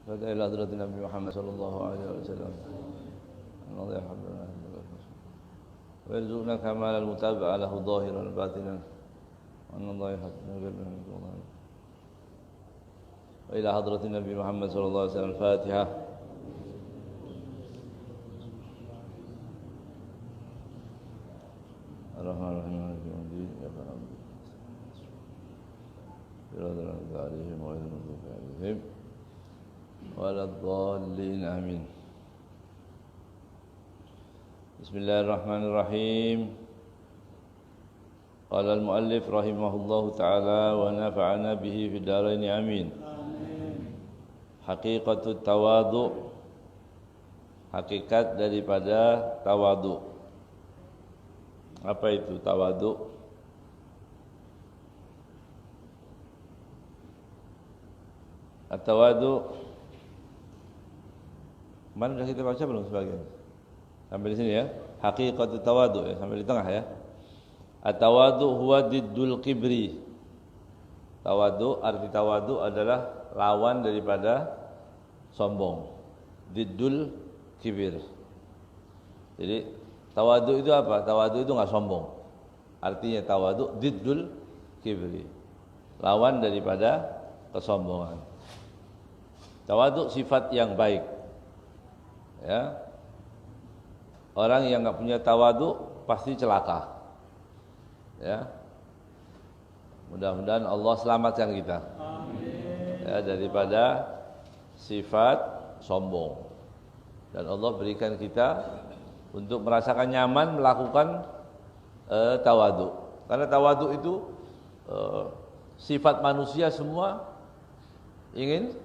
فدع إلى حضرة النبي محمد صلى الله عليه وسلم أن الله يحبنا ويرزقنا كمال المتابعة له ظاهرا باطنا وأن الله يحبنا وإلى حضرة النبي محمد صلى الله عليه وسلم الفاتحة. الرحمن الرحيم مالك يوم الدين إياك نعبد صراط الذين عليهم غير المغضوب عليهم ولا الضالين آمين. بسم الله الرحمن الرحيم. قال المؤلف رحمه الله تعالى ونفعنا به في الدارين آمين. Haqiqatut tawadhu, hakikat daripada tawadhu. Apa itu tawadhu? At-tawadhu, mana sudah kita baca belum sebagian? Sampai di sini ya. Haqiqatut tawadhu ya, sampai di tengah ya. At-tawadhu huwa diddul kibri. Tawadhu, arti tawadhu adalah lawan daripada sombong. Diddul kibir. Jadi tawadhu itu apa? Tawadhu itu enggak sombong. Artinya tawadhu diddul kibri. Lawan daripada kesombongan. Tawadhu sifat yang baik. Ya. Orang yang enggak punya tawadhu pasti celaka. Ya. Mudah-mudahan Allah selamatkan kita. Amin. Ya, daripada sifat sombong. Dan Allah berikan kita untuk merasakan nyaman melakukan tawadhu. Karena tawadhu itu sifat manusia semua ingin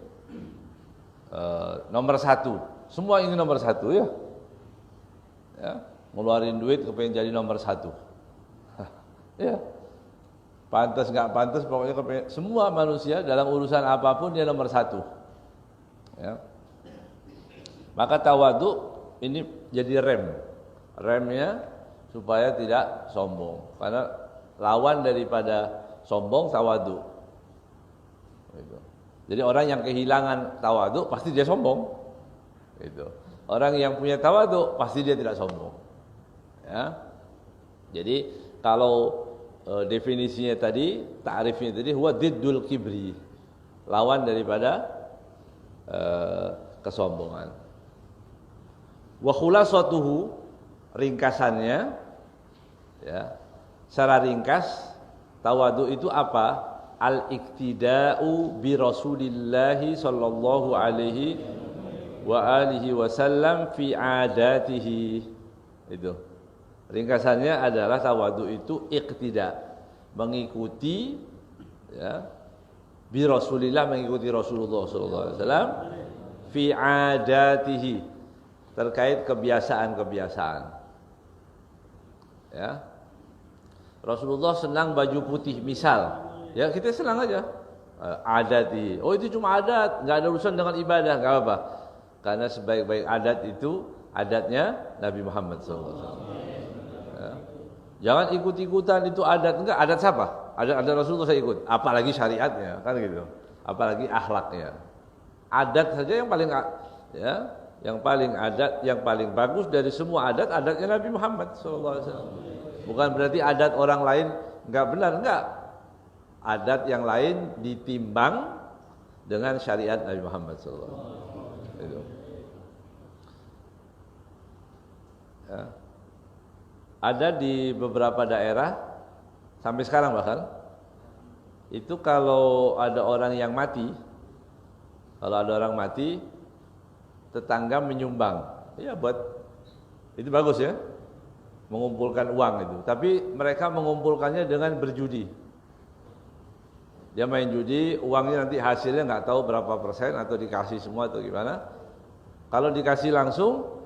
nomor satu. Semua ingin nomor satu ya. Ya, ngeluarin duit kepengen jadi nomor satu. Ya. Pantas nggak pantas pokoknya kepengen, semua manusia dalam urusan apapun dia nomor satu. Ya. Maka tawadhu ini jadi remnya supaya tidak sombong. Karena lawan daripada sombong tawadhu. Gitu. Jadi orang yang kehilangan tawadhu pasti dia sombong. Gitu. Orang yang punya tawadhu pasti dia tidak sombong. Ya. Jadi kalau definisinya tadi, ta'rifnya tadi huwa diddul kibri. Lawan daripada kesombongan. Wa khulasatuhu, ringkasannya ya. Secara ringkas tawadhu itu apa? Al-iktida'u bi Rasulillah sallallahu alaihi wa alihi wasallam fi adatihi. Itu. Ringkasannya adalah tawadhu itu iktida, mengikuti ya, bi Rasulillah, mengikuti Rasulullah sallallahu alaihi wasallam fi adatihi, terkait kebiasaan-kebiasaan. Ya. Rasulullah senang baju putih misal, ya kita senang aja. Adati. Oh itu cuma adat, enggak ada urusan dengan ibadah, enggak apa-apa. Karena sebaik-baik adat itu adatnya Nabi Muhammad sallallahu alaihi wasallam. Jangan ikut-ikutan itu adat. Enggak, adat siapa? Adat Rasulullah saya ikut. Apalagi syariatnya, kan gitu. Apalagi akhlaknya. Adat saja yang paling ya, yang paling adat, yang paling bagus dari semua adat, adatnya Nabi Muhammad sallallahu alaihi wasallam. Bukan berarti adat orang lain enggak benar, enggak. Adat yang lain ditimbang dengan syariat Nabi Muhammad sallallahu alaihi wasallam. Itu. Ya. Ada di beberapa daerah sampai sekarang bahkan itu kalau ada orang yang mati, tetangga menyumbang. Ya buat itu bagus ya, mengumpulkan uang itu. Tapi mereka mengumpulkannya dengan berjudi. Dia main judi, uangnya nanti hasilnya nggak tahu berapa persen atau dikasih semua atau gimana. Kalau dikasih langsung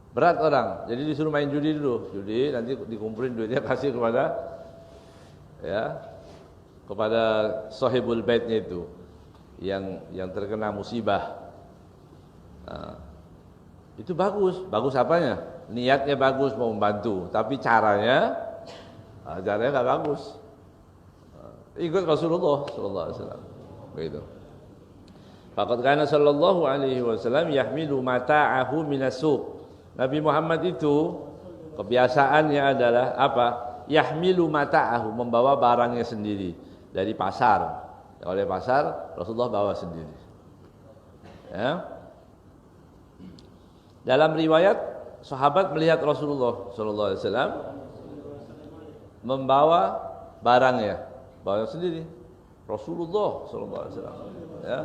berat orang, jadi disuruh main judi dulu. Judi nanti dikumpulin duitnya kasih kepada ya, kepada sahibul baitnya itu yang terkena musibah. Nah, itu bagus. Bagus apanya? Niatnya bagus mau membantu, tapi caranya enggak bagus. Ikut Rasulullah sallallahu alaihi wasallam. Begitu. Faqad kana sallallahu alaihi wasallam yahmilu mata'ahu minas suq. Nabi Muhammad itu kebiasaannya adalah apa? Yahmilu mata'ahu, membawa barangnya sendiri dari pasar. Oleh pasar Rasulullah bawa sendiri. Ya. Dalam riwayat sahabat melihat Rasulullah sallallahu alaihi wasallam membawa barangnya, bawa sendiri. Rasulullah sallallahu alaihi wasallam. Ya.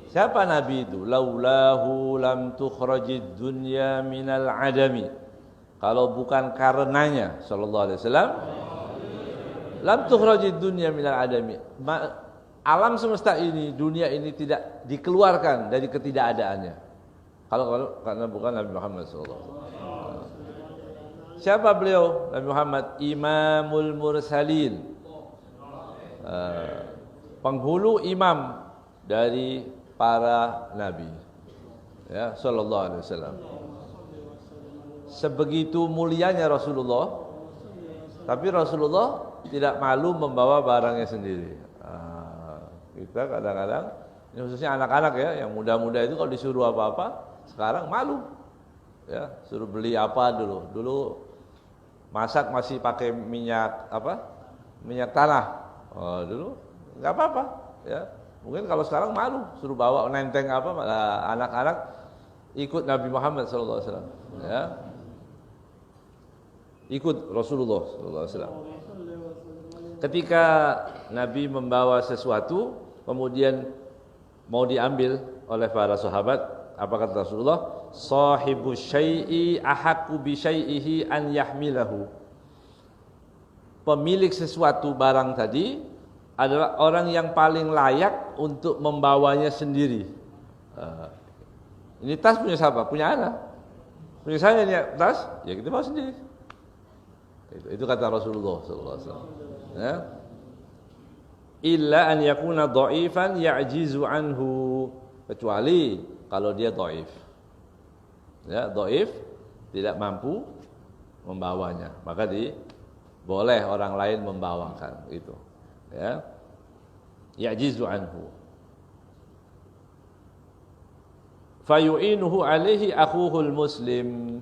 Siapa Nabi itu? Laulahu lam tukhrajid dunya minal adami. Kalau bukan karenanya sallallahu alaihi wasallam, lam tukhrajid dunya minal adami. Alam semesta ini, dunia ini tidak dikeluarkan dari ketidakadaannya. Kalau karena bukan Nabi Muhammad sallallahu alaihi wasallam. Siapa beliau? Nabi Muhammad Imamul Mursalin. Penghulu imam dari para nabi. Ya, sallallahu alaihi wasallam. Sebegitu mulianya Rasulullah, tapi Rasulullah tidak malu membawa barangnya sendiri. Kita kadang-kadang, ini khususnya anak-anak ya, yang muda-muda itu kalau disuruh apa-apa, sekarang malu. Ya, suruh beli apa dulu. Dulu masak masih pakai minyak apa? Minyak tanah. Dulu enggak apa-apa, ya. Mungkin kalau sekarang malu, suruh bawa nenteng apa, anak-anak ikut Nabi Muhammad sallallahu alaihi wasallam, ya. Ikut Rasulullah sallallahu alaihi wasallam. Ketika Nabi membawa sesuatu kemudian mau diambil oleh para sahabat, apa kata Rasulullah? Sahibu syai'i ahaqqu bi syai'ihi an yahmilahu. Pemilik sesuatu barang tadi adalah orang yang paling layak untuk membawanya sendiri. Ini tas punya siapa? Punya anak. Punya saya ini tas, ya kita bawa sendiri. Itu kata Rasulullah sallallahu alaihi wasallam. Ya. Illa an yakuna dha'ifan ya'jizu anhu, kecuali kalau dia dhaif. Ya, dhaif tidak mampu membawanya, maka boleh orang lain membawakan itu. Ya. Ya'jizu anhu. Fayu'inuhu alaihi akhuhul muslim.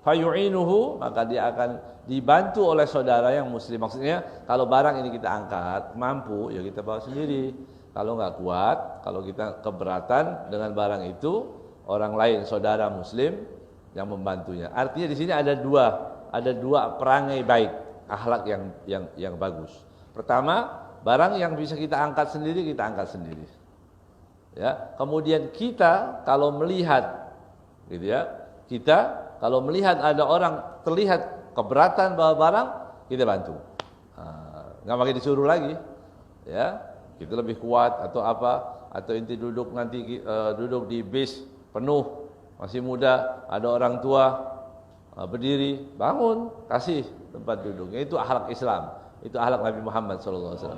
Fayu'inuhu, maka dia akan dibantu oleh saudara yang muslim. Maksudnya kalau barang ini kita angkat mampu, ya kita bawa sendiri. Kalau enggak kuat, kalau kita keberatan dengan barang itu, orang lain saudara muslim yang membantunya. Artinya di sini ada dua perangai baik, akhlak yang bagus. Pertama, barang yang bisa kita angkat sendiri, kita angkat sendiri. Ya, kemudian kita kalau melihat gitu ya, kita kalau melihat ada orang terlihat keberatan bawa barang, kita bantu. Nggak pakai disuruh lagi, ya. Kita lebih kuat atau apa? Atau inti duduk nanti duduk di bis penuh, masih muda, ada orang tua berdiri, bangun, kasih tempat duduknya. Itu akhlak Islam, itu akhlak Nabi Muhammad SAW.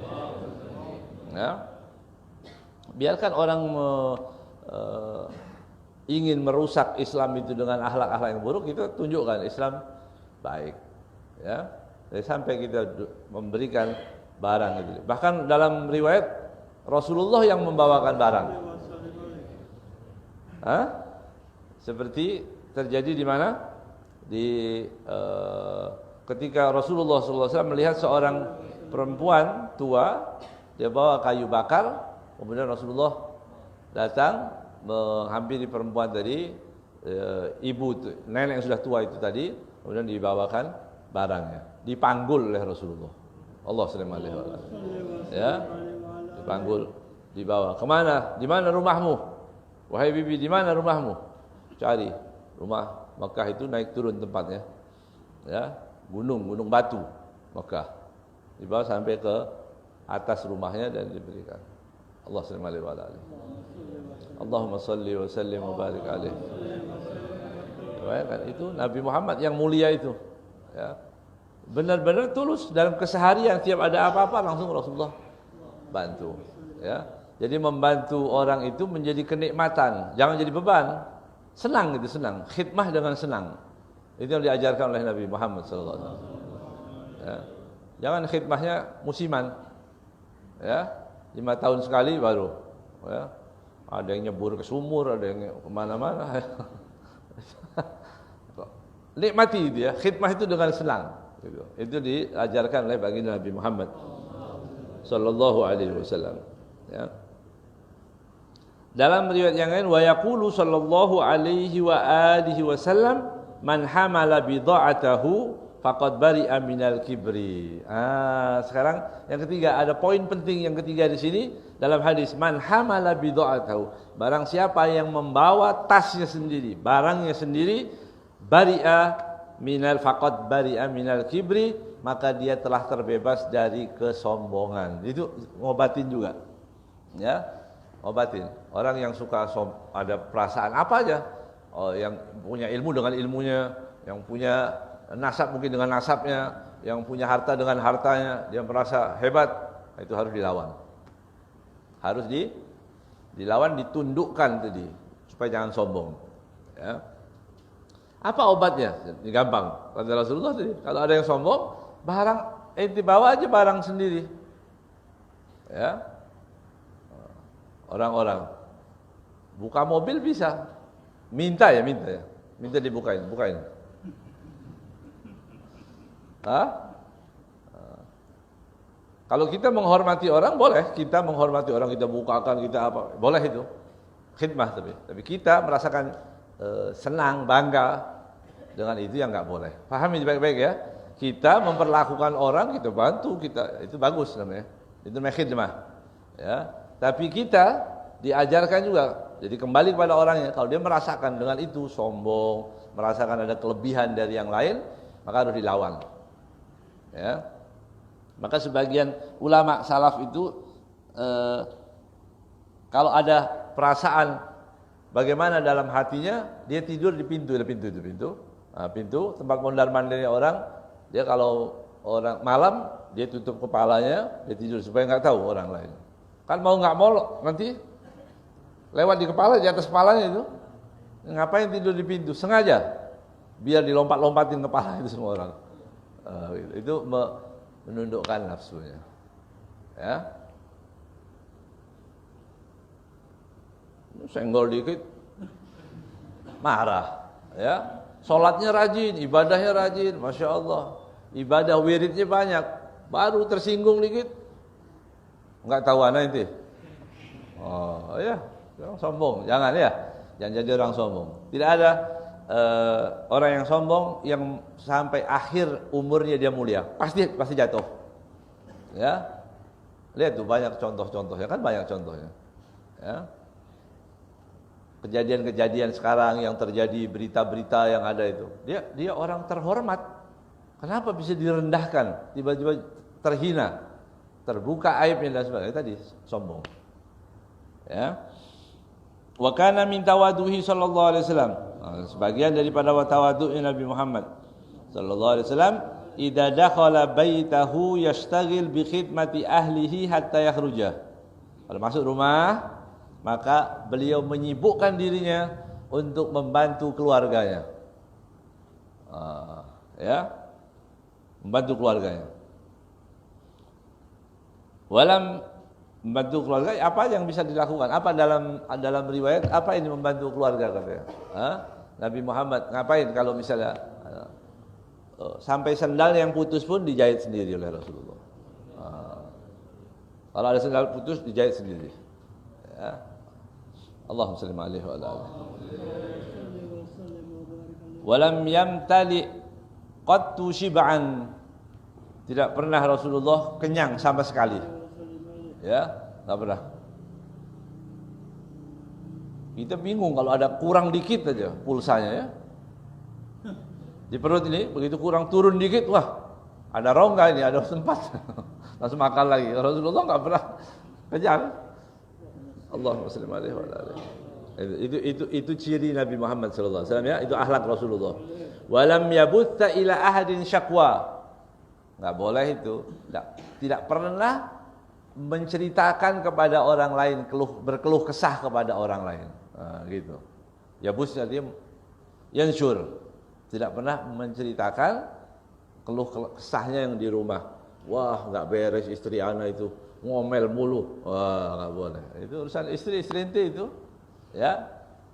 Ya. Biarkan orang ingin merusak Islam itu dengan akhlak-akhlak yang buruk, kita tunjukkan Islam baik, ya. Jadi sampai kita memberikan barang itu. Bahkan dalam riwayat Rasulullah yang membawakan barang. Seperti terjadi di mana? Ketika Rasulullah SAW melihat seorang perempuan tua, dia bawa kayu bakar, kemudian Rasulullah datang menghampiri perempuan tadi, nenek yang sudah tua itu tadi, kemudian dibawakan barangnya, dipanggul oleh Rasulullah. Allah sallallahu alaihi wasallam. Ya, dipanggul, dibawa. Kemana? Di mana rumahmu? Wahai bibi, di mana rumahmu? Cari rumah Makkah itu, naik turun tempatnya. Ya, gunung batu Makkah. Dibawa sampai ke atas rumahnya dan diberikan. Allah sallallahu alaihi wasallam. Allahumma salli wa sallim wa barik alaihi. Kan itu Nabi Muhammad yang mulia itu, ya. Benar-benar tulus dalam keseharian, tiap ada apa-apa langsung Rasulullah bantu, ya. Jadi membantu orang itu menjadi kenikmatan, jangan jadi beban. Senang gitu, senang. Khidmah dengan senang. Itu yang diajarkan oleh Nabi Muhammad sallallahu alaihi wasallam. Ya. Jangan khidmahnya musiman. Ya. 5 tahun sekali baru, ya. Ada yang nyebur ke sumur, ada yang kemana-mana. Nikmati itu ya, khidmah itu dengan senang. Gitu. Itu diajarkan oleh baginda Nabi Muhammad sallallahu alaihi wasallam. Ya. Dalam riwayat yang lain, wa yaqulu sallallahu alaihi wa alihi wasallam, man hamala bidha'atahu faqad bari'a minal kibri. Sekarang yang ketiga, ada poin penting yang ketiga di sini dalam hadis, man hamala bidha'atahu, barang siapa yang membawa tasnya sendiri, barangnya sendiri, bari'a minal faqad bari'a minal kibri, maka dia telah terbebas dari kesombongan. Itu ngobatin juga. Ya, ngobatin. Orang yang suka ada perasaan apa aja. Oh, yang punya ilmu dengan ilmunya, yang punya nasab mungkin dengan nasabnya, yang punya harta dengan hartanya, dia merasa hebat, itu harus dilawan. Harus dilawan, ditundukkan tadi supaya jangan sombong. Ya. Apa obatnya? Ini gampang. Kata Rasulullah tadi, kalau ada yang sombong, barang ente bawa aja barang sendiri. Ya. Orang-orang buka mobil bisa. Minta ya. Minta dibukain. Kalau kita menghormati orang, boleh. Kita menghormati orang, kita bukakan, kita apa, boleh itu. Khidmah tapi kita merasakan senang, bangga dengan itu yang enggak boleh. Pahami baik-baik ya. Kita memperlakukan orang, kita bantu, itu bagus namanya. Itu khidmah. Ya. Tapi kita diajarkan juga. Jadi kembali kepada orangnya. Kalau dia merasakan dengan itu sombong, merasakan ada kelebihan dari yang lain, maka harus dilawan. Ya. Maka sebagian ulama salaf itu kalau ada perasaan bagaimana dalam hatinya, dia tidur di pintu. Nah, pintu tempat mondar-mandirnya orang. Dia kalau orang malam, dia tutup kepalanya, dia tidur supaya enggak tahu orang lain. Kan mau enggak mau nanti lewat di kepala, di atas kepalanya itu. Ngapain tidur di pintu? Sengaja biar dilompat-lompatin kepala itu semua orang. Itu menundukkan nafsunya. Ya. Senggol dikit marah, ya. Salatnya rajin, ibadahnya rajin, Masya Allah. Ibadah wiridnya banyak, baru tersinggung dikit enggak tahu ana itu. Oh ya, jangan sombong, jangan ya. Jangan jadi orang sombong. Tidak ada orang yang sombong yang sampai akhir umurnya dia mulia. Pasti jatuh. Ya. Lihat tuh banyak contoh-contohnya, kan banyak contohnya. Ya. Kejadian-kejadian sekarang yang terjadi, berita-berita yang ada itu. Dia orang terhormat. Kenapa bisa direndahkan? Tiba-tiba terhina, terbuka aibnya dan sebagainya. Tadi sombong. Ya. Wa kana min tawadduhi sallallahu alaihi wasallam. Sebagian daripada tawaddu'nya Nabi Muhammad sallallahu alaihi wasallam, idza dakhala baitahu yashtaghil bi khidmati ahlihi hatta yakhruja. Kalau masuk rumah, maka beliau menyibukkan dirinya untuk membantu keluarganya. Ya. Membantu keluarganya. Walam membantu keluarga, apa yang bisa dilakukan? Apa dalam riwayat apa ini membantu keluarga katanya? Nabi Muhammad ngapain kalau misalnya sampai sendal yang putus pun dijahit sendiri oleh Rasulullah. Kalau ada sendal putus dijahit sendiri. Ya. Allahumma shalli alaihi wa ala alihi. Walam yamtali qattu shib'an. Tidak pernah Rasulullah kenyang sama sekali. Ya, enggak pernah. Kita bingung kalau ada kurang dikit aja pulsanya ya. Di perut ini begitu kurang turun dikit, wah, ada rongga ini, ada tempat. Langsung makan lagi. Rasulullah enggak pernah kenyang. Allahumma shalli alaihi wa alihi. Itu ciri Nabi Muhammad sallallahu alaihi wasallam ya, itu akhlak Rasulullah. Walam yabutta ila ahadin syakwa. Enggak boleh itu. Tidak pernah menceritakan kepada orang lain, berkeluh kesah kepada orang lain. Gitu. Yabus artinya yansyur. Tidak pernah menceritakan keluh kesahnya yang di rumah. Wah, enggak beres istri ana itu. ngomel mulu. Wah, enggak boleh. Itu urusan istri ente itu. Ya.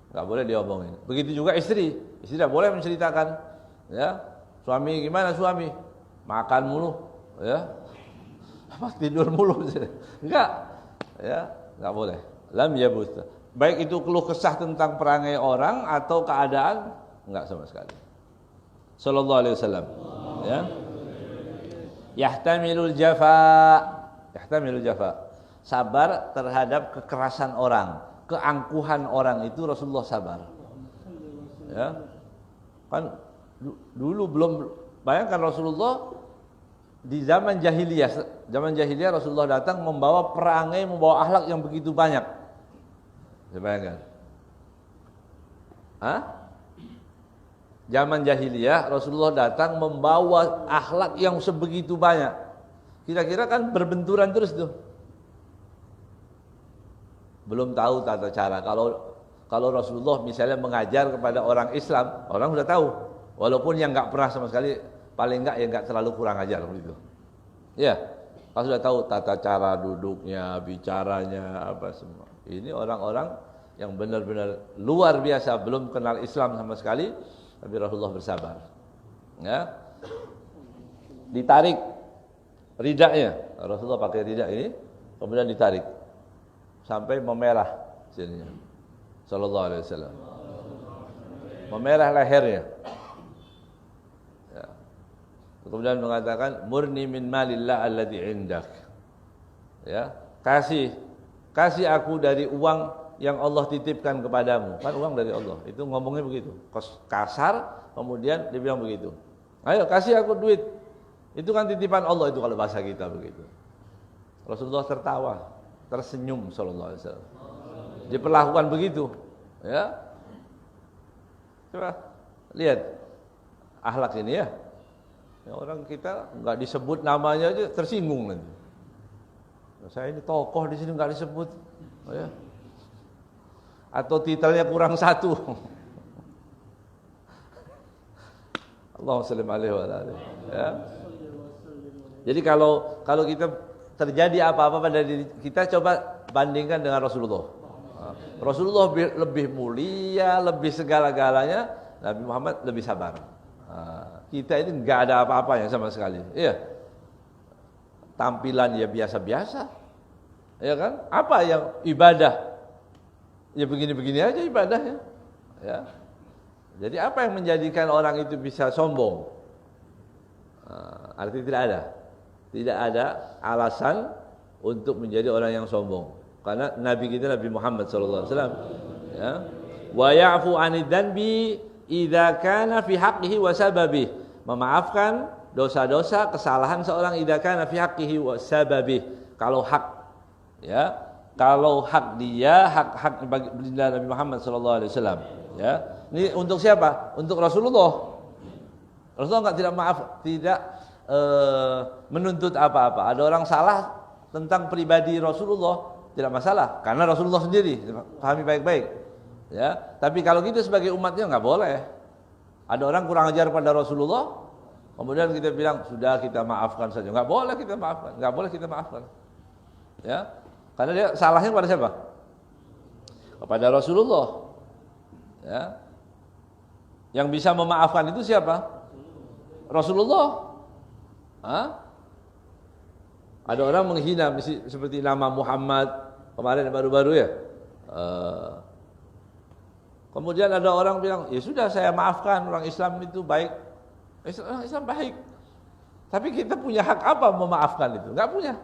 Enggak boleh diomongin. Begitu juga istri. Istri tidak boleh menceritakan, ya. Suami gimana suami? Makan mulu, ya. Apa tidur mulu? Enggak. Ya, enggak boleh. Lam yabus. Baik itu keluh kesah tentang perangai orang atau keadaan, enggak sama sekali. Sallallahu alaihi wasallam. Ya. Yahtamilul jafa. Sabar terhadap kekerasan orang, keangkuhan orang itu Rasulullah sabar. Ya. Kan dulu belum, bayangkan Rasulullah di zaman jahiliyah Rasulullah datang membawa perangai, membawa akhlak yang begitu banyak. Bayangkan. Zaman jahiliyah Rasulullah datang membawa akhlak yang sebegitu banyak. Kira-kira kan berbenturan terus tuh. Belum tahu tata cara. Kalau Rasulullah misalnya mengajar kepada orang Islam, orang sudah tahu. Walaupun yang enggak pernah sama sekali, paling enggak yang enggak terlalu kurang ajar begitu. Ya, kalau sudah tahu tata cara duduknya, bicaranya, apa semua. Ini orang-orang yang benar-benar luar biasa, belum kenal Islam sama sekali. Tapi Rasulullah bersabar. Ya. Ditarik ridaknya. Rasulullah pakai ridak ini, kemudian ditarik sampai memerah sininya. Sallallahu alaihi wasallam. Memerah lehernya. Ya. Kemudian mengatakan murni min malillah alladzi indak. Ya, kasih aku dari uang yang Allah titipkan kepadamu. Kan uang dari Allah. Itu ngomongnya begitu. Kasar, kemudian dia bilang begitu. Ayo kasih aku duit. Itu kan titipan Allah itu kalau bahasa kita begitu. Rasulullah tertawa, tersenyum sallallahu alaihi wasallam. Diperlakukan begitu, ya. Coba lihat akhlak ini ya. Orang kita enggak disebut namanya aja tersinggung nanti. Saya ini tokoh di sini enggak disebut, ya. Atau titelnya kurang satu. Allahumma shalli alaihi wa alihi. Ya. Jadi kalau kita terjadi apa-apa pada diri kita, coba bandingkan dengan Rasulullah. Rasulullah lebih mulia, lebih segala-galanya, Nabi Muhammad lebih sabar. Kita ini enggak ada apa-apanya sama sekali. Iya. Tampilan ya biasa-biasa. Ya kan? Apa yang ibadah? Ya begini-begini aja ibadahnya. Ya. Jadi apa yang menjadikan orang itu bisa sombong? Artinya tidak ada. Tidak ada alasan untuk menjadi orang yang sombong. Karena Nabi kita Nabi Muhammad sallallahu alaihi wasallam, ya. Wa ya'fu 'anid dzanbi idza kana fi haqqihi wa sababihi. Memaafkan dosa-dosa, kesalahan seorang idza kana fi haqqihi wa sababihi. Kalau hak, ya. Kalau hak dia, hak bagi Nabi Muhammad sallallahu alaihi wasallam, ya. Ini untuk siapa? Untuk Rasulullah. Rasulullah tidak maaf, tidak menuntut apa-apa. Ada orang salah tentang pribadi Rasulullah, tidak masalah, karena Rasulullah sendiri pahami baik-baik. Ya, tapi kalau kita sebagai umatnya enggak boleh. Ada orang kurang ajar pada Rasulullah, kemudian kita bilang sudah kita maafkan saja. Enggak boleh kita maafkan, enggak boleh kita maafkan. Ya. Karena dia salahnya kepada siapa? Kepada Rasulullah. Ya. Yang bisa memaafkan itu siapa? Rasulullah. Ada orang menghina seperti nama Muhammad kemarin baru-baru ya. Kemudian ada orang bilang, ya sudah saya maafkan, orang Islam itu baik. Islam baik. Tapi kita punya hak apa memaafkan itu? Enggak punya.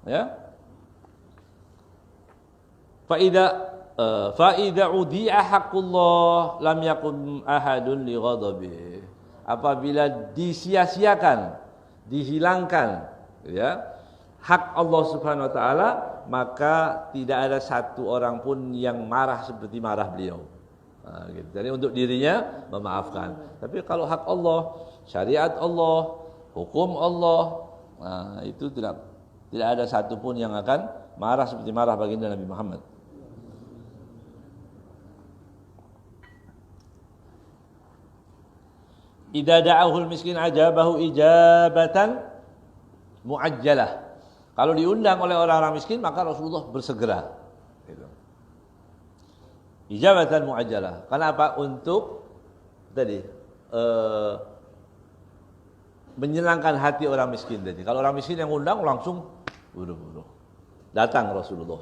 Ya. Fa'idha udi'a haqqullah lam yakun ahadun li ghadabi. Apabila disia-siakan, dihilangkan, ya, hak Allah Subhanahu wa taala, maka tidak ada satu orang pun yang marah seperti marah beliau. Gitu. Jadi untuk dirinya memaafkan. Tapi kalau hak Allah, syariat Allah, hukum Allah, itu tidak ada satu pun yang akan marah seperti marah baginda Nabi Muhammad. Idza da'ahul miskin ajabahu ijabatan muajjalah. Kalau diundang oleh orang-orang miskin, maka Rasulullah bersegera. Gitu. Ijabatan mu'ajjalah. Karena apa? Untuk tadi menyenangkan hati orang miskin tadi. Kalau orang miskin yang undang langsung buru-buru datang Rasulullah.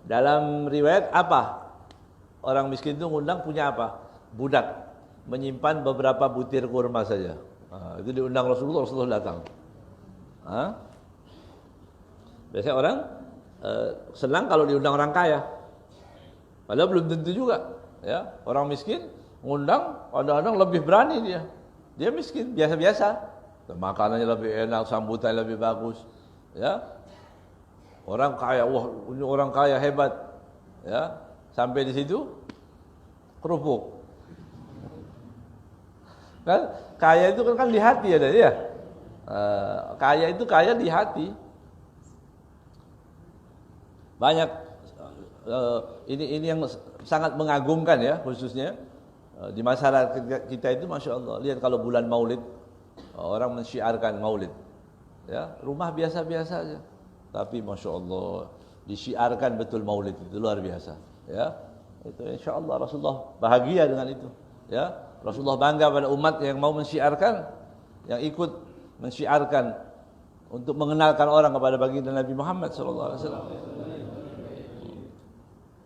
Dalam riwayat apa? Orang miskin itu ngundang punya apa? Budak menyimpan beberapa butir kurma saja. Itu diundang Rasulullah, Rasulullah datang. Biasanya orang senang kalau diundang orang kaya. Padahal belum tentu juga. Ya, orang miskin ngundang, kadang-kadang lebih berani dia. Dia miskin, biasa-biasa. Makanannya lebih enak, sambutannya lebih bagus. Ya, orang kaya, wah ini orang kaya hebat. Ya, sampai di situ kerupuk. Kan kaya itu kan di hati ada ya. Kaya itu kaya di hati. Banyak ini yang sangat mengagumkan ya, khususnya di masyarakat kita itu, masya Allah. Lihat kalau bulan Maulid, orang mensyiarkan Maulid, ya rumah biasa-biasa aja, tapi masya Allah disyiarkan betul Maulid itu luar biasa. Ya, itu insya Allah Rasulullah bahagia dengan itu. Ya, Rasulullah bangga pada umat yang mau mensyiarkan, yang ikut mensyiarkan untuk mengenalkan orang kepada baginda Nabi Muhammad SAW.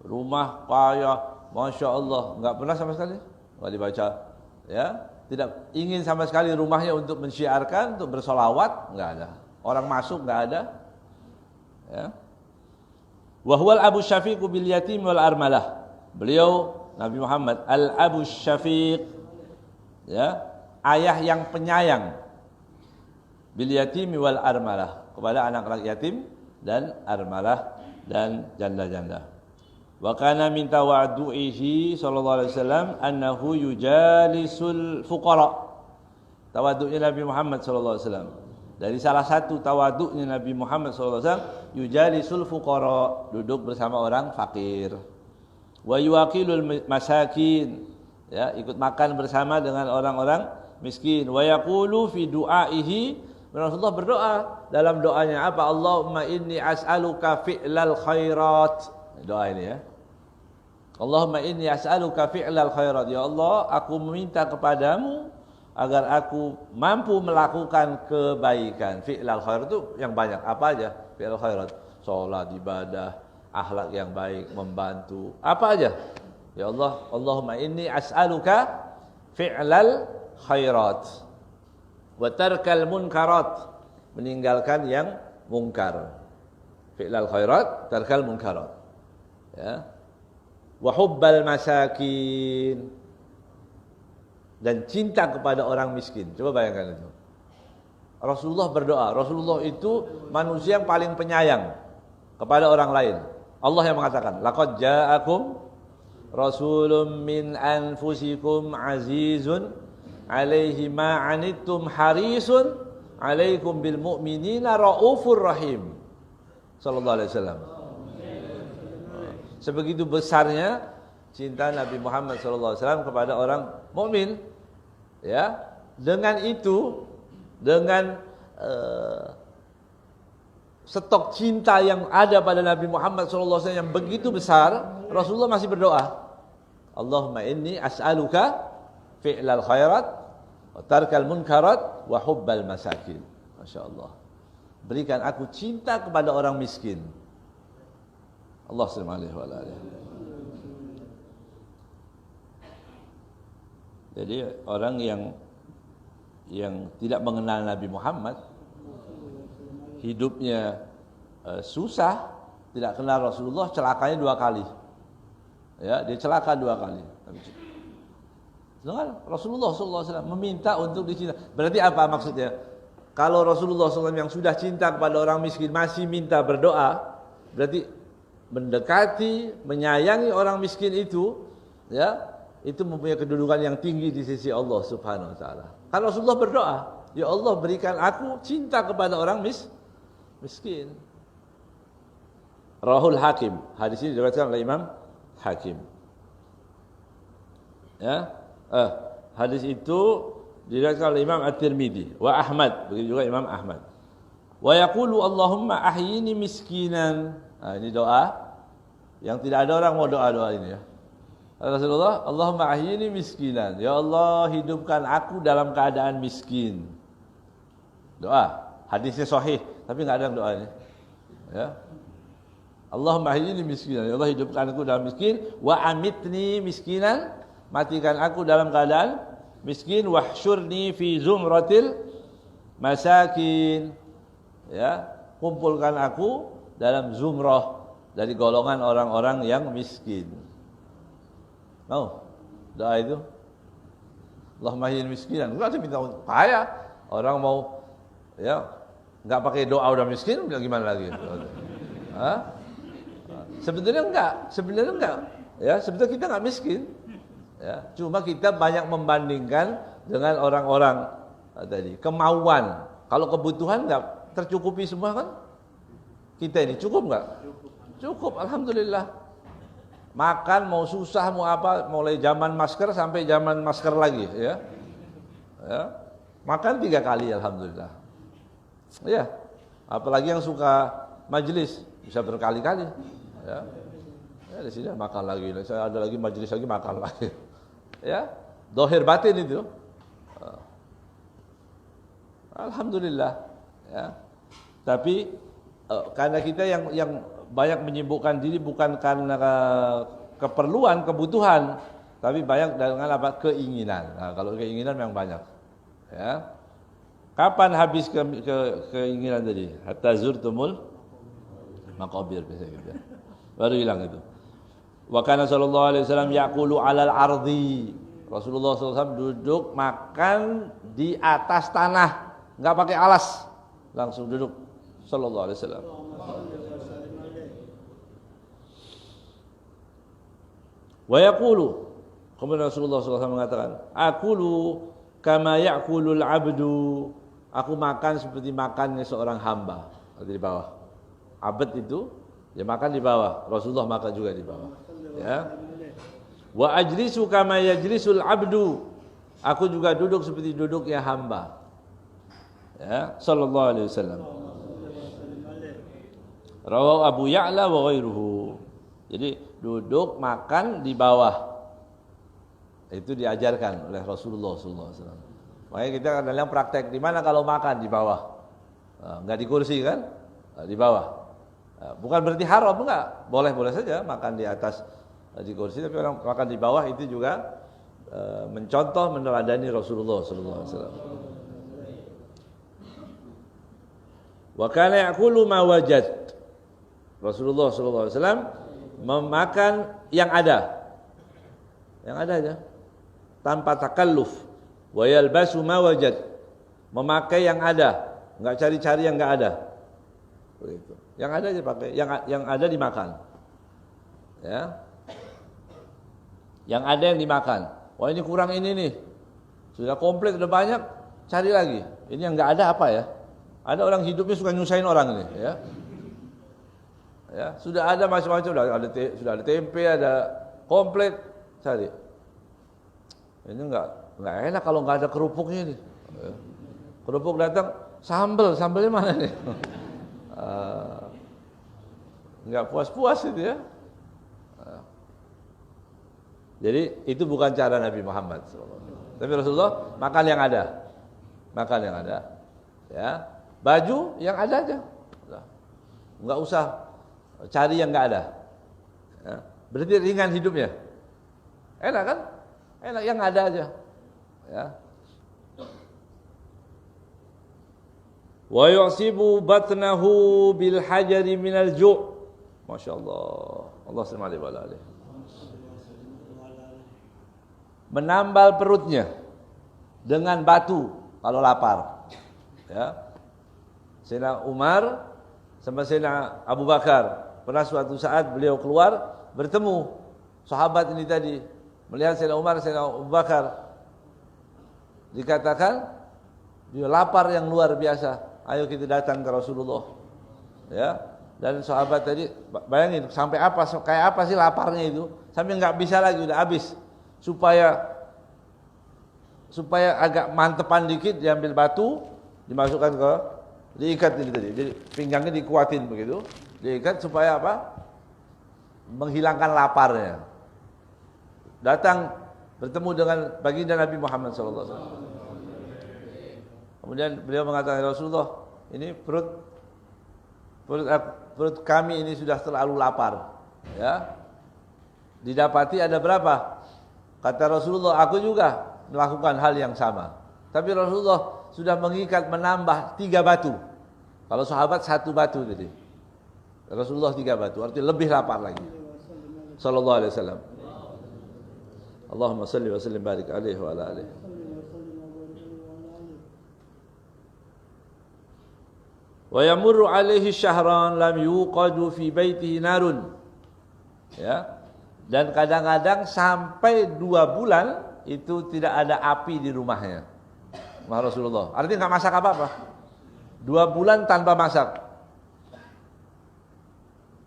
Rumah kaya, masya Allah, enggak pernah sama sekali, enggak dibaca, ya, tidak ingin sama sekali rumahnya untuk mensyiarkan, untuk bersolawat, enggak ada. Orang masuk enggak ada. Ya. Wa huwal Abu Syafiq bil yatim wal armalah. Beliau Nabi Muhammad al-Abu Syafiq, ya, ayah yang penyayang, bil yatim wal armalah, kepada anak-anak yatim dan armalah dan janda-janda. Wa kana min tawaddu'ihi sallallahu alaihi wasallam annahu yujalisul fuqara. Tawaddu'nya Nabi Muhammad sallallahu alaihi wasallam. Dari salah satu tawaddu'nya Nabi Muhammad sallallahu alaihi wasallam, yujalisul fuqara, duduk bersama orang fakir. Wa yuwaqilul masakin, ya, ikut makan bersama dengan orang-orang miskin. Wa yaqulu fi du'aihi, Rasulullah berdoa dalam doanya apa? Allahumma inni as'aluka fi'lal khairat. Doa ini ya. Allahumma inni as'aluka fi'lal khairat. Ya Allah, aku meminta kepadamu agar aku mampu melakukan kebaikan. Fi'lal khairat itu yang banyak. Apa aja? Fi'lal khairat. Salat, ibadah, akhlak yang baik, membantu, apa aja. Ya Allah, Allahumma inni as'aluka fi'lal khairat wa tarkal munkarat, meninggalkan yang mungkar. Fi'lal khairat, tarkal munkarat. Ya. Wa hubbal masakin, dan cinta kepada orang miskin. Coba bayangkan itu. Rasulullah berdoa. Rasulullah itu manusia yang paling penyayang kepada orang lain. Allah yang mengatakan, laqad ja'akum rasulun min anfusikum azizun alaihi ma anittum harisun alaikum bil mu'minina raufur rahim. Sallallahu alaihi wasallam. Sebegitu besarnya cinta Nabi Muhammad sallallahu alaihi wasallam kepada orang mukmin. Ya, dengan itu, dengan stok cinta yang ada pada Nabi Muhammad SAW yang begitu besar, Rasulullah masih berdoa, Allahumma inni as'aluka fi'lal khairat wa tarkal munkarat wa hubbal masakin. Masya Allah, berikan aku cinta kepada orang miskin. Allah SWT. Jadi orang yang tidak mengenal Nabi Muhammad, hidupnya susah, tidak kenal Rasulullah, celakanya 2 kali. Ya, dia celaka 2 kali. Sedangkan Rasulullah SAW meminta untuk dicinta. Berarti apa maksudnya? Kalau Rasulullah SAW yang sudah cinta kepada orang miskin masih minta berdoa, berarti mendekati, menyayangi orang miskin itu, ya, itu mempunyai kedudukan yang tinggi di sisi Allah Subhanahu wa taala. Kan Rasulullah berdoa, ya Allah, berikan aku cinta kepada orang miskin. Rahul Hakim, hadis ini diriwayatkan oleh Imam Hakim. Ya, hadis itu diriwayatkan oleh Imam At-Tirmidzi wa Ahmad, begitu juga Imam Ahmad. Wa yaqulu Allahumma ahyini miskinan. Nah, ini doa yang tidak ada orang mau doa ini ya. Rasulullah, Allahumma ahyini miskinan. Ya Allah, hidupkan aku dalam keadaan miskin. Doa, hadisnya sahih, tapi enggak ada yang doa ini. Ya. Allahumma ahyini miskinan. Ya Allah, hidupkan aku dalam miskin, wa amitni miskinan. Matikan aku dalam keadaan miskin, wahsyurni fi zumratil masakin. Ya, kumpulkan aku dalam zumrah dari golongan orang-orang yang miskin. Mau doa itu? Allahumma ahyini miskinan. Enggak ada minta kaya. Orang mau ya enggak pakai doa udah miskin, bilang gimana lagi? Hah? Sebenarnya enggak. Ya, sebetulnya kita enggak miskin. Ya, cuma kita banyak membandingkan dengan orang-orang tadi. Kemauan. Kalau kebutuhan enggak tercukupi semua kan? Kita ini cukup enggak? Cukup, alhamdulillah. Makan mau susah mau apa, mulai zaman masker sampai zaman masker lagi ya. Ya. Makan 3 kali alhamdulillah. Ya. Apalagi yang suka majelis bisa berkali-kali ya. Ya di sini makan lagi. Saya ada lagi majelis lagi makan lagi. Ya. Dohir batin itu. Alhamdulillah ya. Tapi karena kita yang banyak menyibukkan diri bukan karena keperluan, kebutuhan, tapi banyak dengan apa? Keinginan. Nah, kalau keinginan memang banyak. Ya. Kapan habis keinginan tadi? Hatta zurtumul maqabir biasa gitu. Baru hilang itu. Wa kana sallallahu alaihi wasallam yaqulu 'alal ardi. Rasulullah SAW duduk makan di atas tanah, enggak pakai alas. Langsung duduk sallallahu alaihi wasallam. Wa yaqulu, kemudian Rasulullah SAW mengatakan, akulu kama ya'kulul abdu. Aku makan seperti makannya seorang hamba. Di bawah. Abd itu dia makan di bawah. Rasulullah makan juga di bawah. Ya. Wa ajlisu kama yajlisul abdu. Aku juga duduk seperti duduknya hamba. Ya, sallallahu alaihi wasallam. Rawahu Abu Ya'la wa ghairuhu. Jadi duduk makan di bawah. Itu diajarkan oleh Rasulullah sallallahu alaihi wasallam. Makanya kita kadang-kadang praktek di mana kalau makan di bawah. Enggak di kursi kan? Di bawah. Bukan berarti haram, enggak. Boleh-boleh saja makan di atas di kursi, tapi orang makan di bawah itu juga mencontoh meneladani Rasulullah sallallahu alaihi wasallam. Wa kana ya'kulu ma wajad. Rasulullah sallallahu alaihi wasallam memakan yang ada. Yang ada aja. Tanpa takalluf. Wa yalbasu ma wajad. Memakai yang ada, enggak cari-cari yang enggak ada. Begitu. Yang ada aja pakai, yang ada dimakan. Ya. Yang ada yang dimakan. Wah, ini kurang ini nih. Sudah komplit, sudah banyak, cari lagi. Ini yang enggak ada apa ya? Ada orang hidupnya suka nyusahin orang ini, ya. Ya, sudah ada macam-macam, sudah ada tempe, ada komplit, cari. Ini enggak enak kalau enggak ada kerupuknya nih. Kerupuk datang, sambalnya mana nih? Enggak puas-puas itu ya. Jadi itu bukan cara Nabi Muhammad SAW. Tapi Rasulullah makan yang ada. Makan yang ada. Ya. Baju yang ada aja. Enggak usah cari yang enggak ada. Ya. Berarti ringan hidupnya. Enak kan? Enak yang ada aja. Ya. Wa yusibu batnahu bil hajari minal ju'. Masyaallah. Allah subhanahu wa ta'ala. Menambal perutnya dengan batu kalau lapar. Ya. Sayyidina Umar sama Sayyidina Abu Bakar pernah suatu saat beliau keluar bertemu sahabat ini tadi, melihat Sayyidina Umar, Sayyidina Abu Bakar, dikatakan dia lapar yang luar biasa. Ayo kita datang ke Rasulullah. Ya. Dan sahabat tadi bayangin sampai apa, kayak apa sih laparnya itu, sampai enggak bisa lagi, udah habis. Supaya agak mantepan dikit, diambil batu, dimasukkan ke Diikat ini tadi. Jadi pinggangnya dikuatin begitu. Diikat supaya apa? Menghilangkan laparnya. Datang bertemu dengan baginda Nabi Muhammad SAW. Kemudian beliau mengatakan, Rasulullah, ini perut kami ini sudah terlalu lapar. Ya. Didapati ada berapa? Kata Rasulullah, aku juga melakukan hal yang sama. Tapi Rasulullah sudah mengikat menambah 3 batu. Kalau sahabat 1 batu jadi. Rasulullah 3 batu, artinya lebih lapar lagi. Sallallahu alaihi wasallam. Allahumma salli wa sallim barik alaihi wa ala alihi. Wa yamurru alaihi syahran lam yuqadu fi baitihi narun. Ya. Dan kadang-kadang sampai 2 bulan itu tidak ada api di rumahnya. Rasulullah. Artinya enggak masak apa-apa. 2 bulan tanpa masak.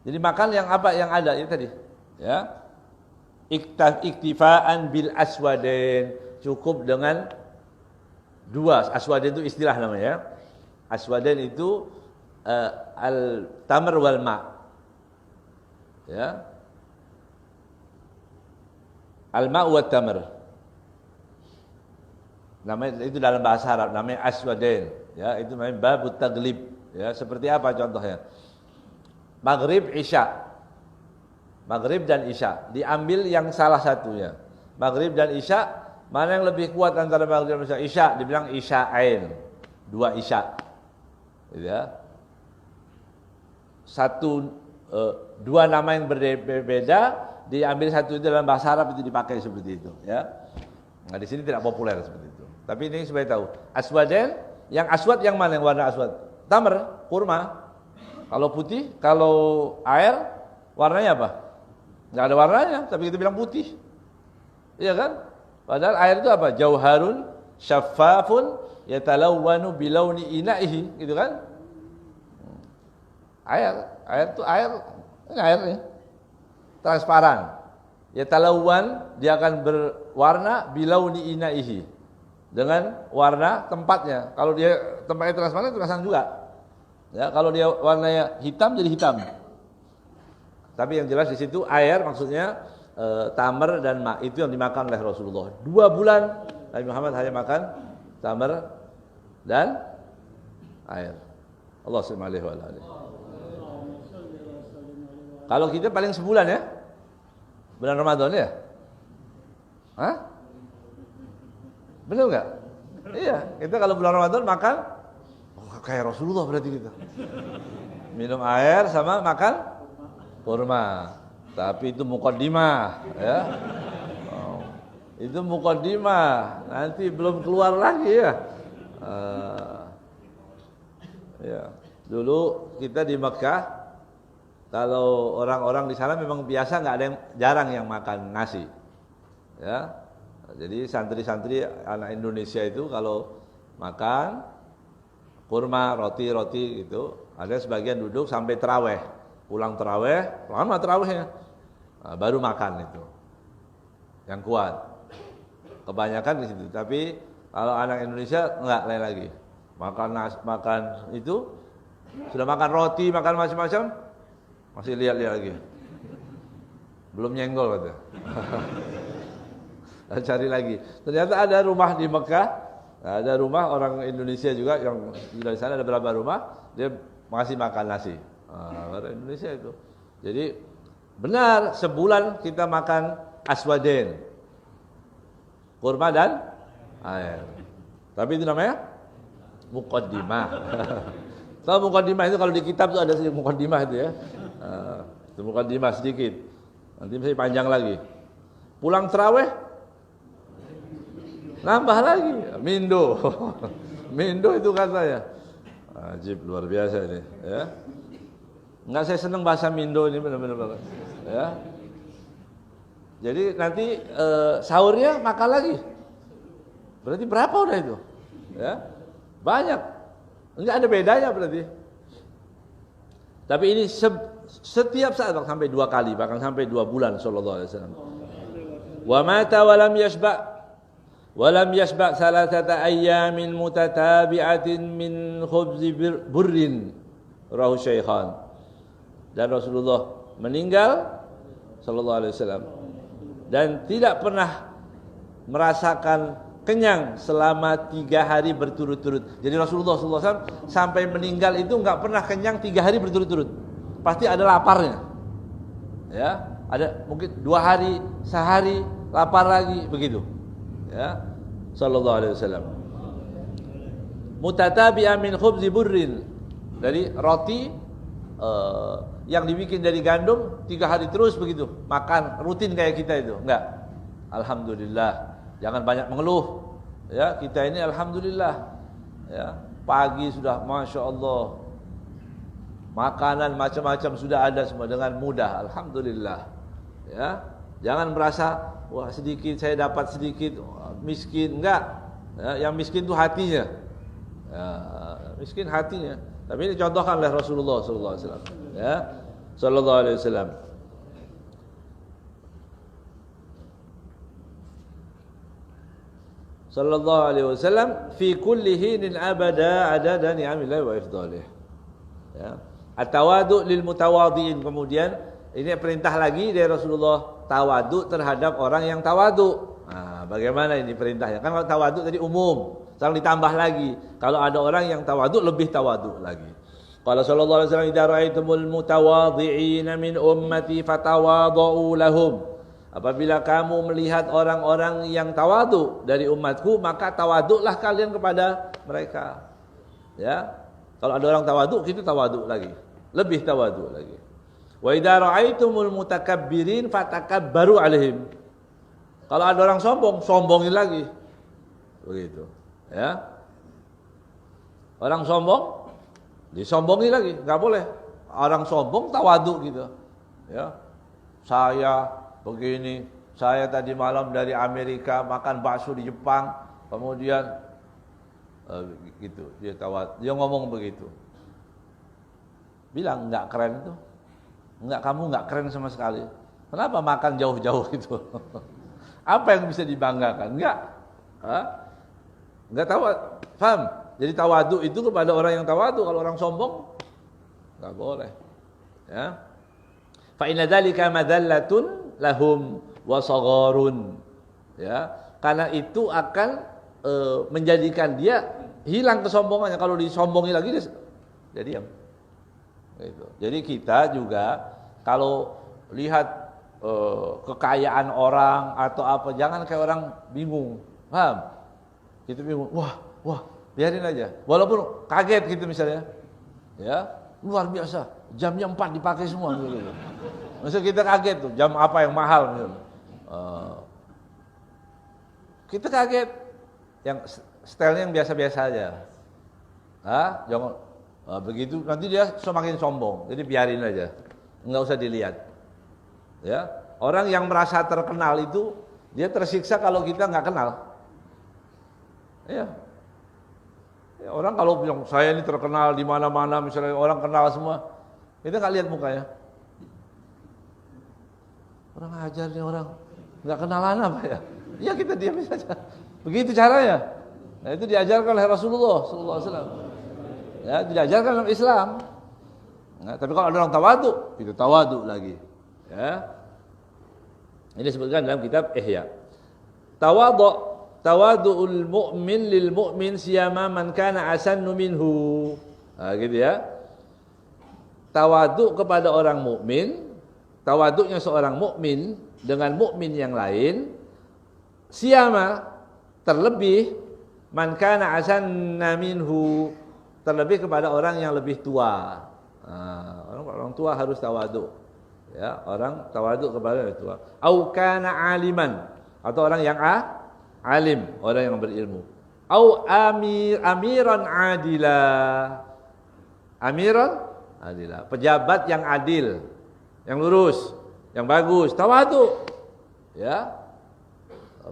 Jadi makan yang apa yang ada itu tadi, ya. Iktifaan bil aswadain, cukup dengan 2. Aswadain itu istilah namanya. Aswadain itu al-tamr wal ma'. Ya. Al-ma' wa tamr. Namanya itu dalam bahasa Arab namanya aswadain, ya, itu namanya babut taglib, ya. Seperti apa contohnya? Maghrib, Isya. Maghrib dan Isya. Diambil yang salah satunya. Maghrib dan Isya, mana yang lebih kuat antara Maghrib dan Isya? Isya, dibilang Isya'ain. 2 Isya. Gitu ya. 2 nama yang berbeda, diambil satu itu dalam bahasa Arab itu dipakai seperti itu. Ya. Nah di sini tidak populer seperti itu. Tapi ini supaya tahu. Aswadain, yang aswad yang mana yang warna aswad? Tamr, kurma. Kalau putih, kalau air, warnanya apa? Enggak ada warnanya, tapi kita bilang putih. Iya kan? Padahal air itu apa? Jauharun syaffafun yatalawwanu bilauni ina'ihi, gitu kan? Air itu air nih. Transparan. Yatalawwan, dia akan berwarna bilauni ina'ihi. Dengan warna tempatnya. Kalau dia tempatnya transparan juga. Ya, kalau dia warnanya hitam jadi hitam. Tapi yang jelas di situ air maksudnya tamar dan ma, itu yang dimakan oleh Rasulullah. 2 bulan Nabi Muhammad hanya makan tamar dan air. Allah subhanahu wa ta'ala. Kalau kita paling sebulan ya. Bulan Ramadan ya? Hah? Benar enggak? Iya, kita kalau bulan Ramadan makan kayak Rasulullah berarti kita. Minum air sama makan kurma. Tapi itu muqaddimah, ya. Oh, itu muqaddimah. Nanti belum keluar lagi ya. Ya. Dulu kita di Mekah, kalau orang-orang di sana memang biasa nggak ada yang jarang yang makan nasi. Ya. Jadi santri-santri anak Indonesia itu kalau makan kurma, roti gitu, ada sebagian duduk sampai terawih, pulang terawih, lama terawihnya, nah, baru makan itu, yang kuat. Kebanyakan di situ. Tapi kalau anak Indonesia enggak, lain lagi, makan itu, sudah makan roti, makan macam-macam, masih lihat-lihat lagi, belum nyenggol katanya. Cari lagi. Ternyata ada rumah di Mekah. Ada rumah orang Indonesia juga yang di sana, ada beberapa rumah dia masih makan nasi. Orang Indonesia itu. Jadi benar sebulan kita makan aswadain, kurma dan air. Tapi itu namanya muqaddimah. Tahu muqaddimah itu kalau di kitab itu ada sedikit muqaddimah itu ya. Itu muqaddimah sedikit. Nanti masih panjang lagi. Pulang terawih nambah lagi, mindo. Mindo itu katanya. Ajib, luar biasa ini, ya. Enggak, saya senang bahasa mindo ini benar-benar banget, ya. Jadi nanti sahurnya makan lagi. Berarti berapa udah itu? Ya. Banyak. Enggak ada bedanya berarti. Tapi ini setiap saat sampai 2 kali, bahkan sampai 2 bulan sallallahu alaihi wasallam. Wa mata wa lam yashba'. Walam yashba' salasata ayyamin mutatabi'atin min khubzi burrin. Rahu Syaikhan. Dan Rasulullah meninggal sallallahu alaihi wasallam dan tidak pernah merasakan kenyang selama 3 hari berturut-turut. Jadi Rasulullah sallallahu alaihi wasallam sampai meninggal itu enggak pernah kenyang 3 hari berturut-turut. Pasti ada laparnya. Ya, ada mungkin 2 hari, sehari lapar lagi begitu. Ya, sallallahu alaihi wasallam. Mutatabi'a min khubzi burrin. Dari roti yang dibikin dari gandum 3 hari terus begitu. Makan rutin kayak kita itu. Enggak. Alhamdulillah. Jangan banyak mengeluh. Ya, kita ini alhamdulillah. Ya, pagi sudah Masya Allah. Makanan macam-macam sudah ada semua dengan mudah. Alhamdulillah. Ya, jangan merasa wah sedikit saya dapat sedikit, miskin. Enggak. Ya, yang miskin itu hatinya. Ya, miskin hatinya. Tapi ini contohkan oleh Rasulullah sallallahu alaihi wasallam. Ya, sallallahu alaihi wasallam. Sallallahu alaihi wasallam fi kulli hinin abada adada ni'amillahi wa ifdhalih. Ya. At-tawadu' lil mutawadhi'in. Kemudian ini perintah lagi dari Rasulullah, tawadu terhadap orang yang tawadu. Nah, bagaimana ini perintahnya? Kan kalau tawadu tadi umum, sekarang ditambah lagi. Kalau ada orang yang tawadu lebih tawadu lagi. Qala sallallahu alaihi wasallam, "Idza ra'aitumul mutawadhi'ina min ummati fatawadhu lahum." Apabila kamu melihat orang-orang yang tawadu dari umatku, maka tawaduklah kalian kepada mereka. Ya. Kalau ada orang tawadu, kita tawadu lagi. Lebih tawadu lagi. Wa idza ra'aitumul mutakabbirin fatakabbaru alaihim. Kalau ada orang sombong, sombongin lagi. Begitu. Ya. Orang sombong disombongin lagi, enggak boleh. Orang sombong tawadu gitu. Ya. Saya begini, saya tadi malam dari Amerika makan bakso di Jepang, kemudian gitu, dia ngomong begitu. Bilang enggak keren itu. Enggak, kamu enggak keren sama sekali. Kenapa makan jauh-jauh itu? Apa yang bisa dibanggakan? Enggak. Enggak tahu, paham? Jadi tawadu itu kepada orang yang tawadu, kalau orang sombong enggak boleh. Ya. Fa inna dzalika madallatun lahum wa sagharun. Ya, karena itu akan menjadikan dia hilang kesombongannya. Kalau disombongi lagi dia diam. Gitu. Jadi kita juga kalau lihat kekayaan orang atau apa, jangan kayak orang bingung. Paham? Kita bingung. Wah, biarin aja. Walaupun kaget gitu misalnya. Ya, luar biasa. Jamnya 4 dipakai semua gitu. Maksud kita kaget tuh, jam apa yang mahal gitu. Kita kaget yang stylenya yang biasa-biasa aja. Jangan begitu nanti dia semakin sombong. Jadi biarin aja. Enggak usah dilihat. Ya, orang yang merasa terkenal itu dia tersiksa kalau kita enggak kenal. Ya. Ya, orang kalau bilang saya ini terkenal di mana-mana, misalnya orang kenal semua, kita enggak lihat mukanya. Orang ajar nih orang, nggak kenalan apa ya? Ya kita diam saja. Begitu caranya. Nah itu diajarkan oleh Rasulullah sallallahu alaihi wasallam. Ya, diajarkan dalam Islam. Nah, tapi kalau ada orang tawadu, kita tawadu lagi. Ya. Ini disebutkan dalam kitab Ihya. Tawadu'ul mu'min lil mu'min siyama man kana asannu minhu. Nah, gitu ya. Tawadu kepada orang mukmin, tawaduknya seorang mukmin dengan mukmin yang lain, siyama terlebih man kana asanna minhu, terlebih kepada orang yang lebih tua. Orang tua harus tawadu. Ya, orang tawadu kepada orang tua. Au kana aliman, atau orang yang alim, orang yang berilmu. Au amiran adila. Amiran adila, pejabat yang adil, yang lurus, yang bagus, tawadu. Ya.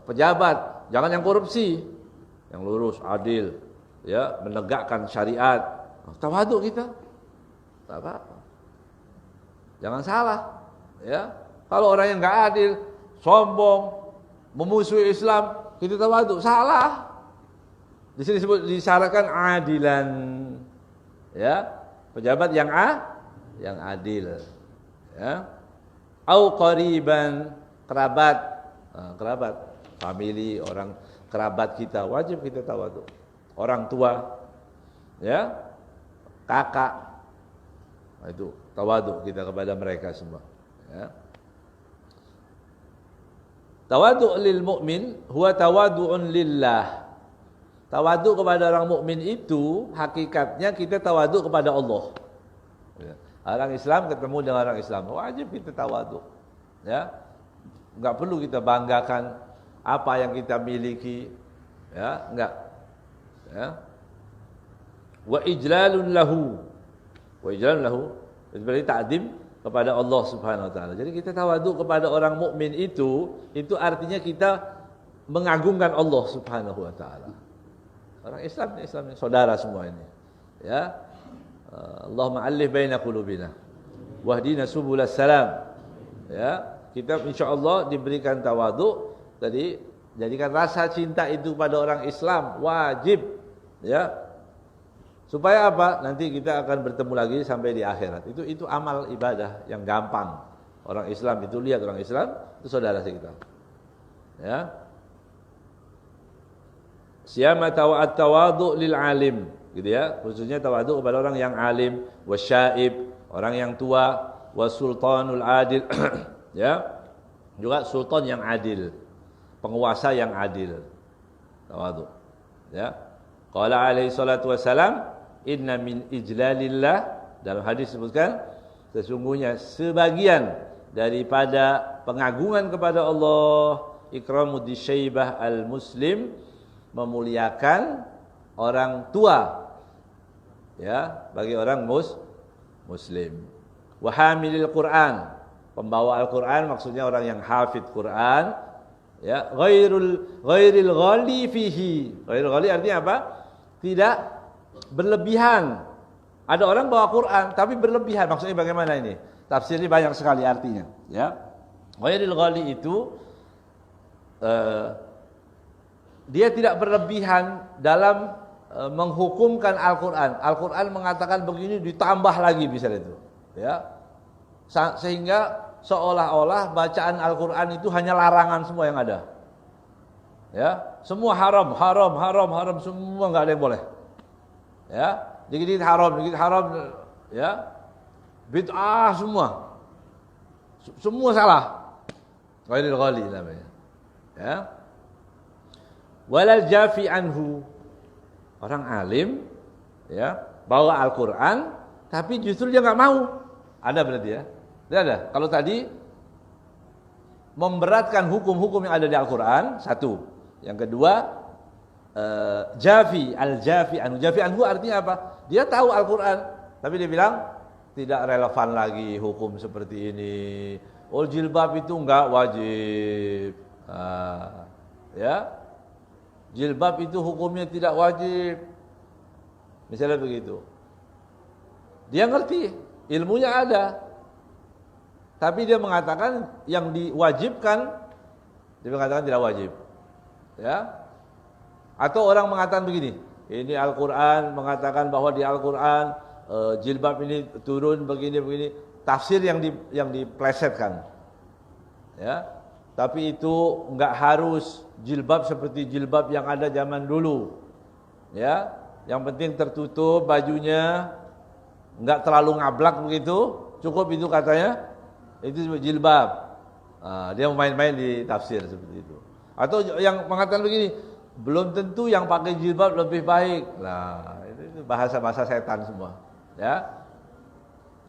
Pejabat, jangan yang korupsi. Yang lurus, adil, ya, menegakkan syariat. Tawadu kita. Tak apa-apa. Jangan salah, ya. Kalau orang yang enggak adil, sombong, memusuhi Islam, kita tawaduk, salah. Di sini disebut disyaratkan adilan. Ya, pejabat yang adil. Ya. Au qariban, kerabat. Kerabat, family, orang kerabat kita wajib kita tawaduk. Orang tua, ya, kakak, itu tawaduk kita kepada mereka semua. Ya. Tawaduk lil mu'min huwa tawadu'un lillah. Tawaduk kepada orang mukmin itu hakikatnya kita tawaduk kepada Allah. Ya. Orang Islam ketemu dengan orang Islam, wajib kita tawaduk. Ya. Enggak perlu kita banggakan apa yang kita miliki. Ya, enggak. Ya. Wa ijlalun lahu. Wa ijlalun lahu berarti ta'zim kepada Allah Subhanahu wa taala. Jadi kita tawaduk kepada orang mukmin itu artinya kita mengagungkan Allah Subhanahu wa taala. Orang Islam saudara semua ini. Ya. Allahumma alif baina qulubina wahdina subulas salam. Ya, kita insyaallah diberikan tawaduk tadi, jadikan rasa cinta itu pada orang Islam wajib, ya. Supaya apa? Nanti kita akan bertemu lagi sampai di akhirat. Itu amal ibadah yang gampang. Orang Islam itu lihat orang Islam itu saudara kita. Ya. Siyama tawadu lil alim, gitu ya. Khususnya tawaduk kepada orang yang alim, wasyaib, orang yang tua, wasultanul adil, ya. Juga sultan yang adil, penguasa yang adil. Tawaduk. Ya. Qala alaihi salatu wassalam, inna min ijlalillah, dalam hadis disebutkan sesungguhnya sebagian daripada pengagungan kepada Allah ikramud syaibah al muslim, memuliakan orang tua, ya, bagi orang muslim. Wa hamilil Quran, pembawa Al-Quran maksudnya orang yang hafid Quran, ya. Ghairil ghali fihi. Ghairil ghali artinya apa? Tidak berlebihan. Ada orang bawa Quran tapi berlebihan. Maksudnya bagaimana ini? Tafsirnya banyak sekali artinya, ya. Ghairil ghali itu dia tidak berlebihan dalam menghukumkan Al-Quran. Al-Quran mengatakan begini, ditambah lagi misalnya itu, ya. Sehingga seolah-olah bacaan Al-Quran itu hanya larangan semua yang ada, ya. Semua haram, semua nggak ada yang boleh, ya. Dikit-dikit haram, ya. Bid'ah semua salah. Ghairil ghali namanya, ya. Walal jafi anhu, orang alim, ya, bawa Al-Quran tapi justru dia nggak mau. Ada berarti, ya. Tidak ada. Kalau tadi memberatkan hukum-hukum yang ada di Al-Quran, satu. Yang kedua, jafi anhu. Jafi anhu artinya apa? Dia tahu Al-Quran tapi dia bilang tidak relevan lagi hukum seperti ini. Oh, jilbab itu enggak wajib. Ya. Jilbab itu hukumnya tidak wajib. Misalnya begitu. Dia ngerti, ilmunya ada. Tapi dia mengatakan yang diwajibkan, dia mengatakan tidak wajib. Ya. Atau orang mengatakan begini, ini Al-Quran mengatakan bahwa di Al-Quran jilbab ini turun begini. Tafsir yang diplesetkan. Ya. Tapi itu enggak harus jilbab seperti jilbab yang ada zaman dulu. Ya, yang penting tertutup bajunya, enggak terlalu ngablak begitu, cukup itu katanya. Itu jilbab. Dia main-main di tafsir seperti itu. Atau yang mengatakan begini, belum tentu yang pakai jilbab lebih baik. Nah, itu bahasa-bahasa setan semua. Ya.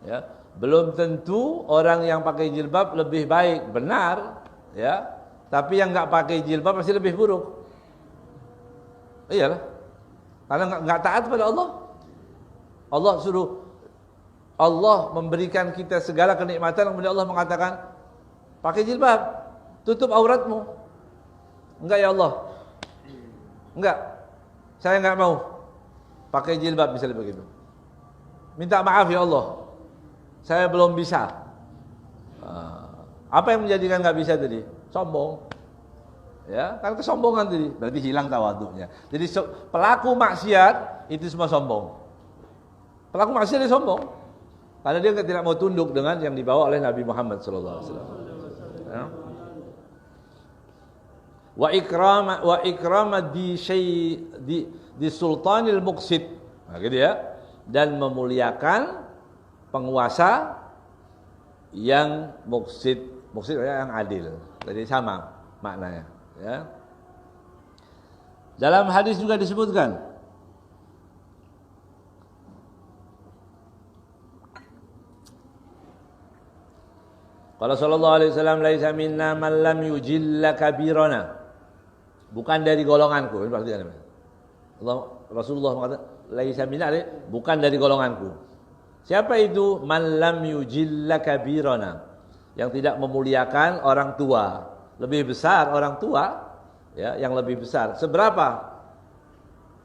Ya, belum tentu orang yang pakai jilbab lebih baik, benar. Ya, tapi yang enggak pakai jilbab pasti lebih buruk. Iyalah, karena enggak taat pada Allah. Allah memberikan kita segala kenikmatan, kemudian Allah mengatakan pakai jilbab, tutup auratmu. Enggak ya Allah, enggak, saya enggak mau pakai jilbab misalnya begitu. Minta maaf ya Allah, saya belum bisa. Apa yang menjadikan nggak bisa tadi? Sombong. Ya, kan kesombongan tadi, berarti hilang tawadhunya. Jadi pelaku maksiat itu semua sombong. Pelaku maksiat dia sombong. Karena dia tidak mau tunduk dengan yang dibawa oleh Nabi Muhammad sallallahu alaihi wasallam. Ya. Wa ikrama di sultanil muqsid. Nah, gitu ya. Dan memuliakan penguasa yang muqsid yang adil. Jadi sama maknanya. Ya. Dalam hadis juga disebutkan qala sallallahu alaihi wasallam laisa minna man lam yujilla kabirana. Bukan dari golonganku. Ini artinya Rasulullah mengatakan laisa minna, bukan dari golonganku. Siapa itu man lam yujilla kabirana? Yang tidak memuliakan orang tua. Lebih besar orang tua, ya, yang lebih besar. Seberapa?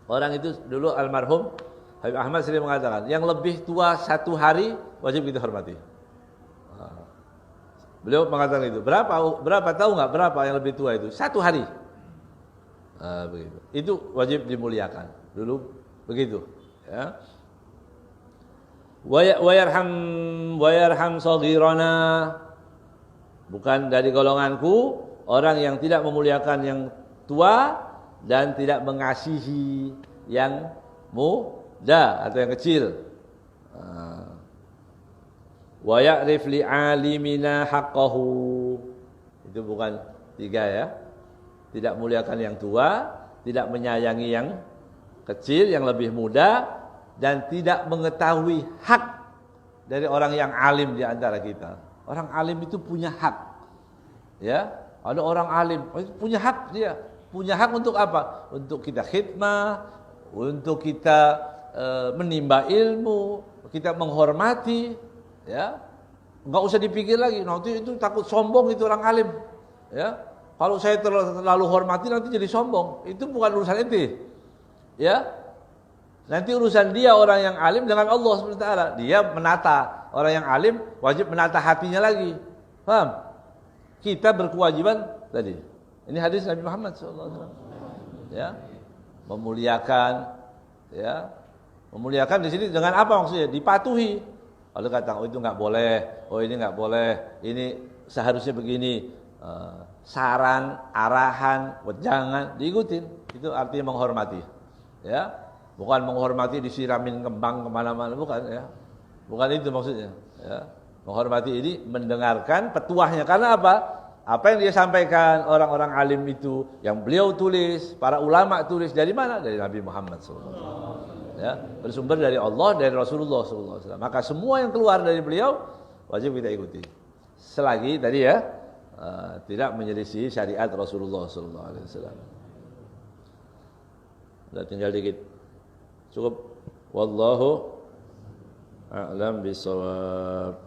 Orang itu dulu almarhum Habib Ahmad sering mengatakan, yang lebih tua 1 hari wajib kita hormati. Beliau mengatakan itu. Berapa tahu nggak berapa yang lebih tua itu? 1 hari. Begitu. Itu wajib dimuliakan. Dulu begitu. Ya. Wa yarham saghirana. Bukan dari golonganku orang yang tidak memuliakan yang tua dan tidak mengasihi yang muda atau yang kecil. Wa ya'rif li 'alimina haqqahu. Itu bukan 3 ya. Tidak memuliakan yang tua, tidak menyayangi yang kecil, yang lebih muda, dan tidak mengetahui hak dari orang yang alim di antara kita. Orang alim itu punya hak. Ya, ada orang alim punya hak dia. Punya hak untuk apa? Untuk kita khidmah, untuk kita menimba ilmu, kita menghormati, ya. Enggak usah dipikir lagi, nanti itu takut sombong itu orang alim. Ya. Kalau saya terlalu hormati nanti jadi sombong. Itu bukan urusan ente. Ya. Nanti urusan dia orang yang alim dengan Allah SWT. Dia menata. Orang yang alim wajib menata hatinya lagi. Paham? Kita berkewajiban tadi. Ini hadis Nabi Muhammad SAW. Ya. Memuliakan, ya. Memuliakan di sini dengan apa maksudnya? Dipatuhi. Kalau kata itu enggak boleh, ini enggak boleh, ini seharusnya begini. Saran, arahan, jangan diikutin. Itu artinya menghormati. Ya. Bukan menghormati disiramin kembang kemana-mana, bukan ya. Bukan itu maksudnya. Ya. Menghormati ini mendengarkan petuahnya. Karena apa? Apa yang dia sampaikan orang-orang alim itu, yang beliau tulis, para ulama tulis dari mana? Dari Nabi Muhammad SAW. Ya, bersumber dari Allah, dari Rasulullah SAW. Maka semua yang keluar dari beliau wajib kita ikuti. Selagi tadi ya tidak menyelisih syariat Rasulullah SAW. Sudah tinggal dikit. Cukup. Wallahu a'lam bishawab.